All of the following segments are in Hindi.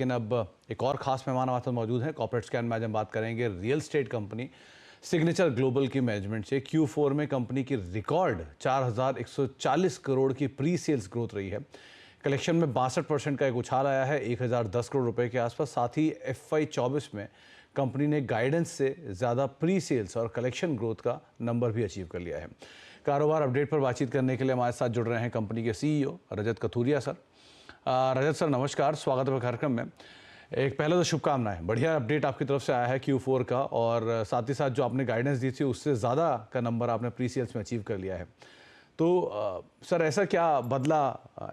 लेकिन अब एक और ख़ास मेहमान हमारे साथ मौजूद हैं। कॉर्पोरेट स्कैन में आज हम बात करेंगे real estate company signature global की मैनेजमेंट से। Q4 में कंपनी की रिकॉर्ड 4,140 करोड़ की प्री सेल्स ग्रोथ रही है। कलेक्शन में 62% का एक उछाल आया है 1,010 करोड़ रुपए के आसपास। साथ ही FY24 में कंपनी ने गाइडेंस से ज़्यादा प्री सेल्स और कलेक्शन ग्रोथ का नंबर भी अचीव कर लिया है। कारोबार अपडेट पर बातचीत करने के लिए हमारे साथ जुड़ रहे हैं कंपनी के CEO रजत कथुरिया सर। रजत सर नमस्कार, स्वागत है कार्यक्रम में। एक पहले तो शुभकामनाएं, बढ़िया अपडेट आपकी तरफ से आया है Q4 का, और साथ ही साथ जो आपने गाइडेंस दी थी उससे ज़्यादा का नंबर आपने प्री सेल्स में अचीव कर लिया है। तो सर ऐसा क्या बदला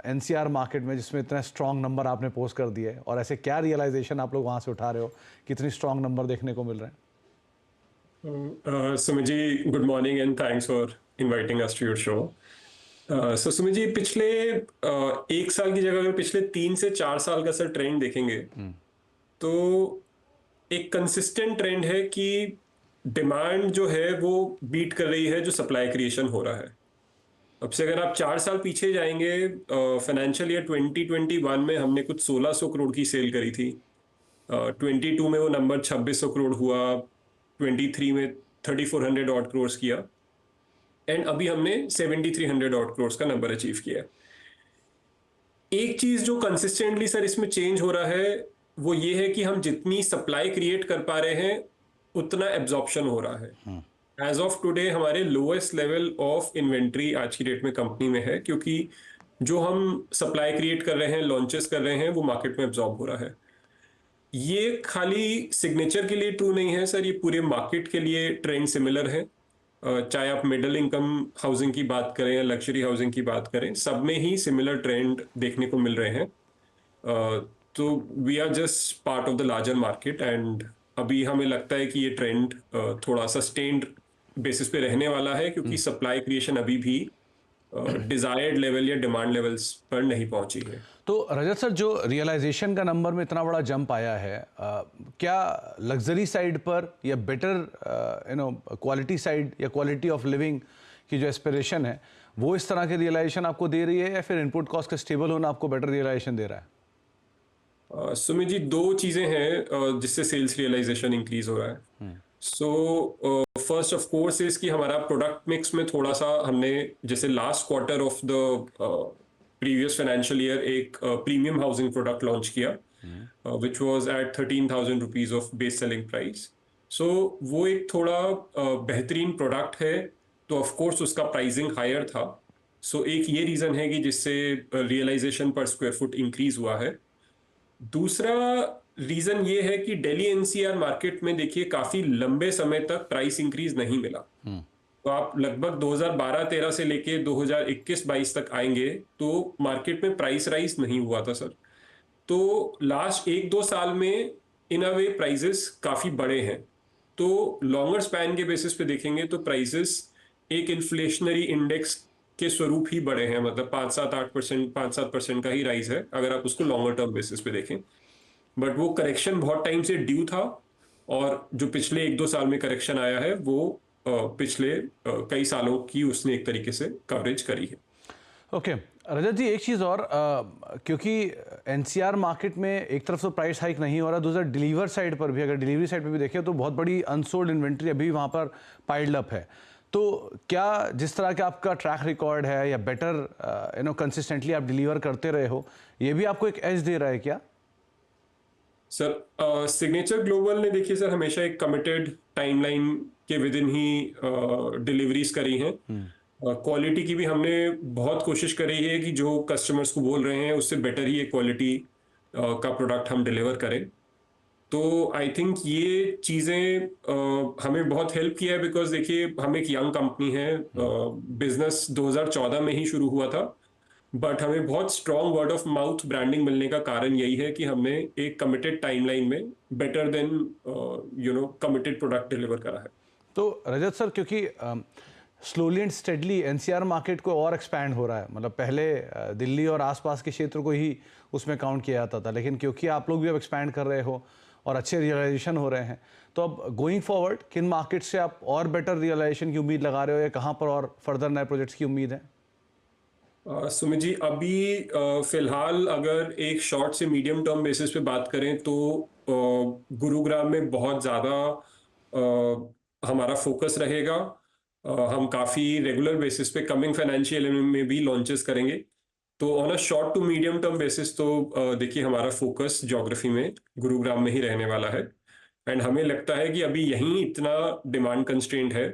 NCR मार्केट में जिसमें इतना स्ट्रॉन्ग नंबर आपने पोस्ट कर दिए, और ऐसे क्या रियलाइजेशन आप लोग वहाँ से उठा रहे हो, कितनी स्ट्रॉन्ग नंबर देखने को मिल रहे हैं? Sumit ji, good morning and thanks for inviting us to your show. So Sumit ji, पिछले एक साल की जगह अगर पिछले 3 से 4 साल का सर ट्रेंड देखेंगे तो एक कंसिस्टेंट ट्रेंड है कि डिमांड जो है वो बीट कर रही है जो सप्लाई क्रिएशन हो रहा है। अब से अगर आप 4 साल पीछे जाएंगे, फाइनेंशियल ईयर 2021 में हमने कुछ 1,600 करोड़ की सेल करी थी। 22 में वो नंबर 2,600 करोड़ हुआ, 23 में 3,400 ऑड करोड़ किया, एंड अभी हमने 7,300 ऑड करोड़ का नंबर अचीव किया। एक चीज जो कंसिस्टेंटली सर इसमें चेंज हो रहा है वो ये है कि हम जितनी सप्लाई क्रिएट कर पा रहे हैं उतना एब्जॉर्प्शन हो रहा है। एज ऑफ टुडे हमारे लोएस्ट लेवल ऑफ इन्वेंट्री आज की डेट में कंपनी में है, क्योंकि जो हम सप्लाई क्रिएट कर रहे हैं, लॉन्चेस कर रहे हैं, वो मार्केट में एब्जॉर्ब हो रहा है। ये खाली सिग्नेचर के लिए ट्रू नहीं है सर, ये पूरे मार्केट के लिए ट्रेंड सिमिलर है। चाहे आप मिडिल इनकम हाउसिंग की बात करें या लग्जरी हाउसिंग की बात करें, सब में ही सिमिलर ट्रेंड देखने को मिल रहे हैं। तो we are just part of the larger market, and अभी हमें लगता है कि ये ट्रेंड थोड़ा सस्टेन्ड बेसिस पे रहने वाला है, क्योंकि सप्लाई क्रिएशन अभी भी डिजायर्ड लेवल या डिमांड लेवल्स पर नहीं पहुंची है। तो रजत सर, जो रियलाइजेशन का नंबर में इतना बड़ा जंप आया है, क्या लग्जरी साइड पर या बेटर क्वालिटी साइड या क्वालिटी ऑफ लिविंग की जो एस्पिरेशन है वो इस तरह के रियलाइजेशन आपको दे रही है, या फिर इनपुट कॉस्ट का स्टेबल होना आपको बेटर रियलाइजेशन दे रहा है? सुमित जी, दो चीजें हैं जिससे सेल्स रियलाइजेशन इंक्रीज हो रहा है। So first of course is कि हमारा प्रोडक्ट मिक्स में थोड़ा सा हमने, जैसे last quarter of the previous financial year एक प्रीमियम हाउसिंग प्रोडक्ट लॉन्च किया, which was at 13,000 rupees of base selling price. So वो एक थोड़ा बेहतरीन प्रोडक्ट है, तो ऑफ कोर्स उसका प्राइसिंग हायर था। सो एक ये रीजन है कि जिससे रियलाइजेशन पर स्क्वायर फुट इंक्रीज हुआ है। दूसरा रीजन ये है कि दिल्ली NCR मार्केट में देखिए काफी लंबे समय तक प्राइस इंक्रीज नहीं मिला। तो आप लगभग 2012-13 से लेके 2021-22 तक आएंगे तो मार्केट में प्राइस राइज नहीं हुआ था सर। तो लास्ट 1-2 साल में इन अ वे प्राइसेस काफी बड़े हैं। तो लॉन्गर स्पैन के बेसिस पे देखेंगे तो प्राइसेस एक इन्फ्लेशनरी इंडेक्स के स्वरूप ही बड़े हैं, मतलब 5-7-8%, 5-7% का ही राइज है अगर आप उसको लॉन्गर टर्म बेसिस पे देखें। बट वो करेक्शन बहुत टाइम से ड्यू था, और जो पिछले 1-2 साल में करेक्शन आया है वो पिछले कई सालों की उसने एक तरीके से कवरेज करी है। ओके रजत जी, एक चीज़ और, क्योंकि NCR मार्केट में एक तरफ तो प्राइस हाइक नहीं हो रहा, दूसरा डिलीवर साइड पर भी, अगर डिलीवरी साइड पर भी देखें तो बहुत बड़ी अनसोल्ड इन्वेंट्री अभी वहाँ पर पाइल्ड अप है। तो क्या जिस तरह का आपका ट्रैक रिकॉर्ड है या बेटर कंसिस्टेंटली आप डिलीवर करते रहे हो, ये भी आपको एक एज दे रहा है क्या? सर सिग्नेचर ग्लोबल ने देखिए सर हमेशा एक कमिटेड टाइमलाइन के विद इन ही डिलीवरीज करी हैं। क्वालिटी की भी हमने बहुत कोशिश करी है कि जो कस्टमर्स को बोल रहे हैं उससे बेटर ही एक क्वालिटी का प्रोडक्ट हम डिलीवर करें। तो आई थिंक ये चीज़ें हमें बहुत हेल्प किया है, बिकॉज देखिए हम एक यंग कंपनी है, बिजनेस 2014 में ही शुरू हुआ था, बट हमें बहुत strong word of mouth branding मिलने का कारण यही है कि हमने एक कमिटेड टाइमलाइन में better than committed product deliver करा है। तो रजत सर, क्योंकि slowly and steadily NCR market को और एक्सपैंड हो रहा है, मतलब पहले दिल्ली और आसपास के क्षेत्र को ही उसमें काउंट किया जाता था, लेकिन क्योंकि आप लोग भी अब एक्सपैंड कर रहे हो और अच्छे रियलाइजेशन हो रहे हैं, तो अब गोइंग फॉरवर्ड किन मार्केट से आप और बेटर रियलाइजेशन की उम्मीद लगा रहे हो, या कहाँ पर और फर्दर नए प्रोजेक्ट्स की उम्मीद है? सुमित जी, अभी फिलहाल अगर एक शॉर्ट से मीडियम टर्म बेसिस पे बात करें तो गुरुग्राम में बहुत ज़्यादा हमारा फोकस रहेगा। हम काफ़ी रेगुलर बेसिस पे कमिंग फाइनेंशियल ईयर में भी लॉन्चेस करेंगे। तो on a short to medium term basis तो देखिए हमारा फोकस ज्योग्राफी में गुरुग्राम में ही रहने वाला है। एंड हमें लगता है कि अभी यहीं इतना डिमांड कंस्ट्रेंट है,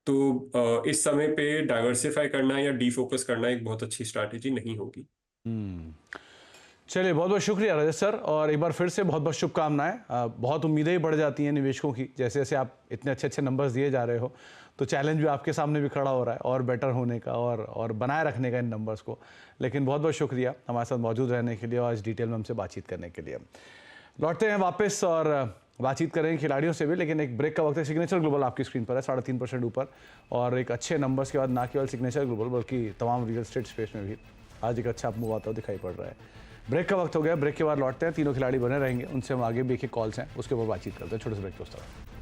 तो इस समय पे डाइवर्सिफाई करना या डीफोकस करना एक बहुत अच्छी स्ट्रैटेजी नहीं होगी। चलिए, बहुत बहुत शुक्रिया रजत सर, और एक बार फिर से बहुत बहुत शुभकामनाएं। बहुत उम्मीदें ही बढ़ जाती हैं निवेशकों की, जैसे जैसे आप इतने अच्छे अच्छे नंबर्स दिए जा रहे हो, तो चैलेंज भी आपके सामने भी खड़ा हो रहा है और बेटर होने का और बनाए रखने का इन नंबर्स को। लेकिन बहुत बहुत शुक्रिया हमारे साथ मौजूद रहने के लिए और आज डिटेल में हमसे बातचीत करने के लिए। लौटते हैं वापस और बातचीत करेंगे खिलाड़ियों से भी, लेकिन एक ब्रेक का वक्त है। सिग्नेचर ग्लोबल आपकी स्क्रीन पर है 3.5% ऊपर, और एक अच्छे नंबर्स के बाद ना केवल सिग्नेचर ग्लोबल बल्कि तमाम रियल एस्टेट स्पेस में भी आज एक अच्छा मूव आता हुआ दिखाई पड़ रहा है। ब्रेक का वक्त हो गया, ब्रेक के बाद लौटते हैं। तीनों खिलाड़ी बने रहेंगे, उनसे हम आगे भी एक कॉल्स हैं उसके ऊपर बातचीत करते हैं। छोटे से ब्रेक दोस्तों।